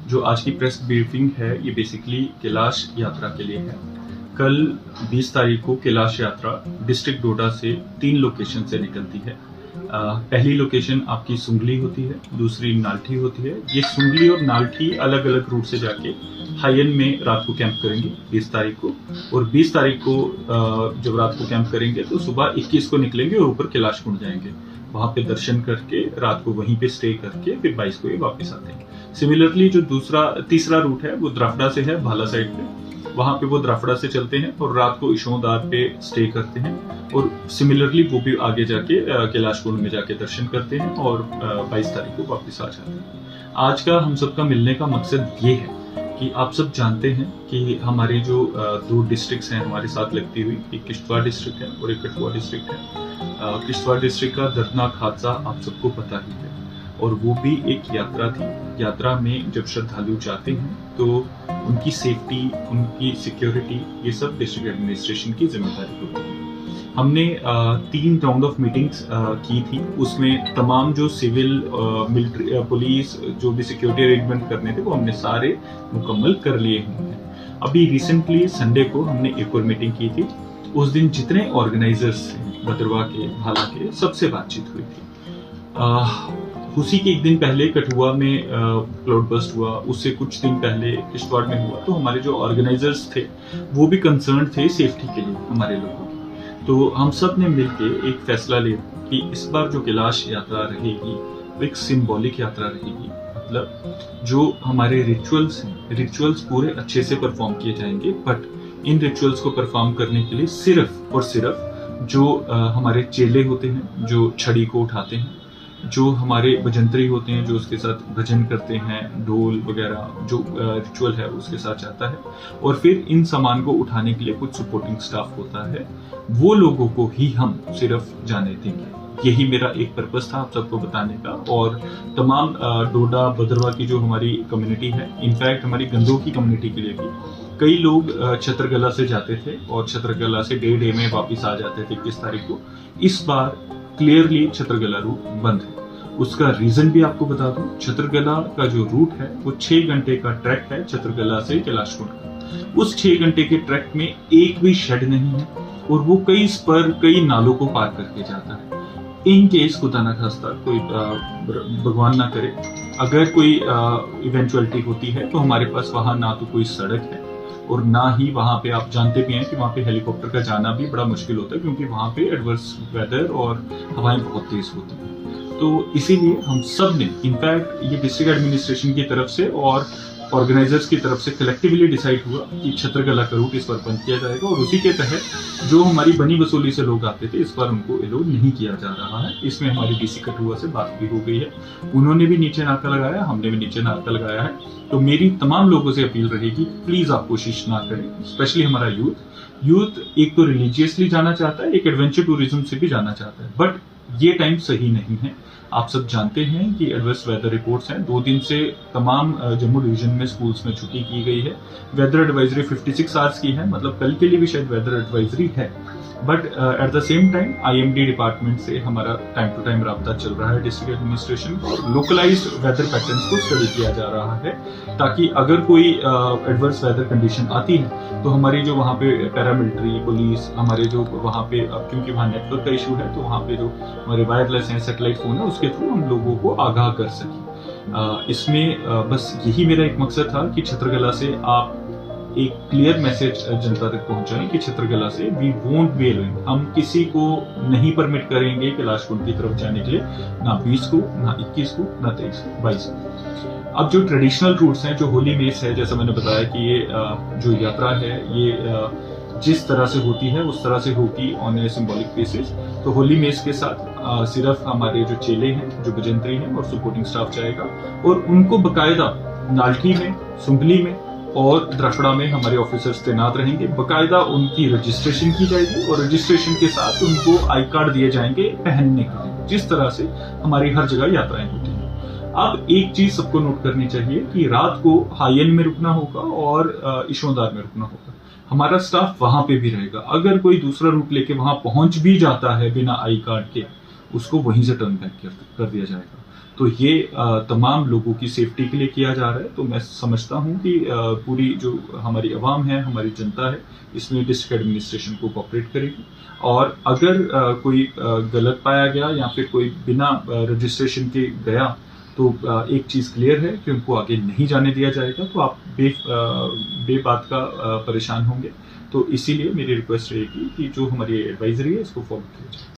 जो आज की प्रेस ब्रीफिंग है ये बेसिकली कैलाश यात्रा के लिए है। कल 20 तारीख को कैलाश यात्रा डिस्ट्रिक्ट डोडा से 3 लोकेशन से निकलती है। पहली लोकेशन आपकी सुंगली होती है, दूसरी नाल्ठी होती है। ये सुंगली और नाल्ठी अलग अलग रूट से जाके हायन में रात को कैंप करेंगे 20 तारीख को, और 20 तारीख को जब रात को कैंप करेंगे तो सुबह 21 को निकलेंगे और ऊपर कैलाश कुंड जाएंगे। वहां पे दर्शन करके रात को वहीं पे स्टे करके फिर 22 को ये वापस आते हैं। सिमिलरली जो तीसरा रूट है वो द्राफड़ा से है, भाला साइड पे। वहां पे वो द्राफड़ा से चलते हैं और रात को इशोदार पे स्टे करते हैं, और सिमिलरली वो भी आगे जाके कैलाश कुंड में जाके दर्शन करते हैं और 22 तारीख को वापस आ जाते हैं। आज का हम सबका मिलने का मकसद ये है कि आप सब जानते हैं कि हमारी जो 2 डिस्ट्रिक्ट्स हैं हमारे साथ लगती हुई, एक किश्तवाड़ डिस्ट्रिक्ट है और एक कठुआ डिस्ट्रिक्ट है। किश्तवाड़ डिस्ट्रिक्ट का दर्दनाक हादसा आप सबको पता ही है, और वो भी एक यात्रा थी। यात्रा में जब श्रद्धालु जाते हैं तो उनकी सेफ्टी, उनकी सिक्योरिटी, ये सब डिस्ट्रिक्ट एडमिनिस्ट्रेशन की जिम्मेदारी होती है। हमने 3 राउंड ऑफ मीटिंग्स की थी। उसमें तमाम जो सिविल, मिलिट्री, पुलिस, जो भी सिक्योरिटी अरेंजमेंट करने थे वो हमने सारे मुकम्मल कर लिए हुए हैं। अभी रिसेंटली संडे को हमने एक और मीटिंग की थी। उस दिन जितने ऑर्गेनाइजर्स थे भद्रवा के, भाला के, सबसे बातचीत हुई थी। उसी के एक दिन पहले कठुआ में क्लाउड बस्ट हुआ, उससे कुछ दिन पहले किश्तवाड़ में हुआ। तो हमारे जो ऑर्गेनाइजर्स थे वो भी कंसर्न थे सेफ्टी के लिए हमारे लोगों की। तो हम सब ने मिलकर एक फैसला लिया कि इस बार जो कैलाश यात्रा रहेगी वो एक सिंबॉलिक यात्रा रहेगी। मतलब जो हमारे रिचुअल्स हैं, रिचुअल्स पूरे अच्छे से परफॉर्म किए जाएंगे, बट इन रिचुअल्स को परफॉर्म करने के लिए सिर्फ और सिर्फ जो हमारे चेले होते हैं जो छड़ी को उठाते हैं, जो हमारे भजंत्री होते हैं जो उसके साथ भजन करते हैं, ढोल वगैरह जो रिचुअल है उसके साथ जाता है, और फिर इन सामान को उठाने के लिए कुछ सपोर्टिंग स्टाफ होता है, वो लोगों को ही हम सिर्फ जाने देंगे। यही मेरा एक पर्पस था आप सबको बताने का। और तमाम डोडा भद्रवा की जो हमारी कम्युनिटी है, इनफैक्ट हमारी गंदों की कम्युनिटी के लिए भी कई लोग छत्रगला से जाते थे और छत्रगला से डे में वापस आ जाते थे 21 तारीख को। इस बार क्लियरली छत्रगला रूट बंद है। उसका रीजन भी आपको बता दूं, छत्रगला का जो रूट है वो 6 घंटे का ट्रैक है छत्रगला से कैलाश कुंड का। उस 6 घंटे के ट्रैक में एक भी शेड नहीं है, और वो कई स्पर, कई नालों को पार करके जाता है। इन केस खुदा ना खास्ता कोई भगवान ना करे, अगर कोई इवेंचुअलिटी होती है तो हमारे पास वहां ना तो कोई सड़क है और ना ही वहां पे, आप जानते भी हैं कि वहां पे हेलीकॉप्टर का जाना भी बड़ा मुश्किल होता है, क्योंकि वहां पे एडवर्स वेदर और हवाएं बहुत तेज होती हैं। तो इसीलिए हम सब ने, इनफैक्ट ये डिस्ट्रिक्ट एडमिनिस्ट्रेशन की तरफ से और ऑर्गेनाइजर्स की तरफ से कलेक्टिवली डिसाइड हुआ कि छत्रगला का रूट इस बार बंद किया जाएगा, और उसी के तहत जो हमारी बनी वसूली से लोग आते थे इस बार उनको एलो नहीं किया जा रहा है। इसमें हमारी डीसी कठुआ से बात भी हो गई है, उन्होंने भी नीचे नाका लगाया, हमने भी नीचे नाका लगाया है। तो मेरी तमाम लोगों से अपील रहेगी, प्लीज आप कोशिश ना करें, स्पेशली हमारा यूथ एक तो रिलीजियसली जाना चाहता है, एक एडवेंचर टूरिज्म से भी जाना चाहता है, बट ये टाइम सही नहीं है। आप सब जानते हैं कि एडवर्स वेदर रिपोर्ट्स हैं। 2 दिन से तमाम जम्मू डिवीजन में स्कूल्स में छुट्टी की गई है। वेदर एडवाइजरी 56 आवर्स की है, मतलब कल के लिए भी शायद वेदर एडवाइजरी है, but at the same time IMD department से हमारा टाइम टू टाइम राब्ता चल रहा है डिस्ट्रिक्ट एडमिनिस्ट्रेशन, और लोकलाइज्ड वेदर पैटर्न्स को स्टडी किया जा रहा है, ताकि अगर कोई एडवर्स वेदर कंडीशन आती है तो हमारी जो वहाँ पे पैरामिलिट्री पुलिस, हमारे जो वहाँ पे, अब क्योंकि वहाँ नेटवर्क का इशू है तो वहाँ पे जो हमारे वायरलेस हैं, सैटेलाइट फोन है, उसके थ्रू हम लोगों को आगाह कर सकें। इसमें बस यही मेरा एक मकसद था कि छत्रगला से आप एक क्लियर मैसेज जनता तक पहुंचाएं कि छत्रगला से वी वोंट बी अलोइंग, हम किसी को नहीं परमिट करेंगे कैलाश कुंड की तरफ जाने के लिए, ना 20 को, ना 21 को, ना 23 को, 22 को। अब जो ट्रेडिशनल रूट्स हैं, जो होली मेस है, जैसा मैंने बताया कि ये जो यात्रा है ये जिस तरह से होती है उस तरह से होगी ऑन ए सिंबॉलिक बेसिस। तो होली मेस के साथ सिर्फ हमारे जो चेले हैं, जो भजंत्री हैं और सपोर्टिंग स्टाफ जाएगा, और उनको बकायदा नाल्ठी में, सुंगली में और द्राफड़ा में हमारे ऑफिसर्स तैनात रहेंगे। बकायदा उनकी रजिस्ट्रेशन की जाएगी और रजिस्ट्रेशन के साथ उनको आई कार्ड दिए जाएंगे पहनने के लिए, जिस तरह से हमारी हर जगह यात्राएं होती हैं। अब एक चीज सबको नोट करनी चाहिए कि रात को हायन में रुकना होगा और इशोदार में रुकना होगा। हमारा स्टाफ वहां पे भी रहेगा। अगर कोई दूसरा रूट लेके वहां पहुंच भी जाता है बिना आई कार्ड के, उसको वहीं से टर्न बैक कर दिया जाएगा। तो ये तमाम लोगों की सेफ्टी के लिए किया जा रहा है। तो मैं समझता हूँ कि पूरी जो हमारी आवाम है, हमारी जनता है, इसमें डिस्ट्रिक्ट एडमिनिस्ट्रेशन को कोऑपरेट करेगी। और अगर कोई गलत पाया गया या फिर कोई बिना रजिस्ट्रेशन के गया, तो एक चीज़ क्लियर है कि उनको आगे नहीं जाने दिया जाएगा। तो आप बेबात का परेशान होंगे। तो इसीलिए मेरी रिक्वेस्ट रहेगी कि जो हमारी एडवाइजरी है इसको फॉलो किया जाए।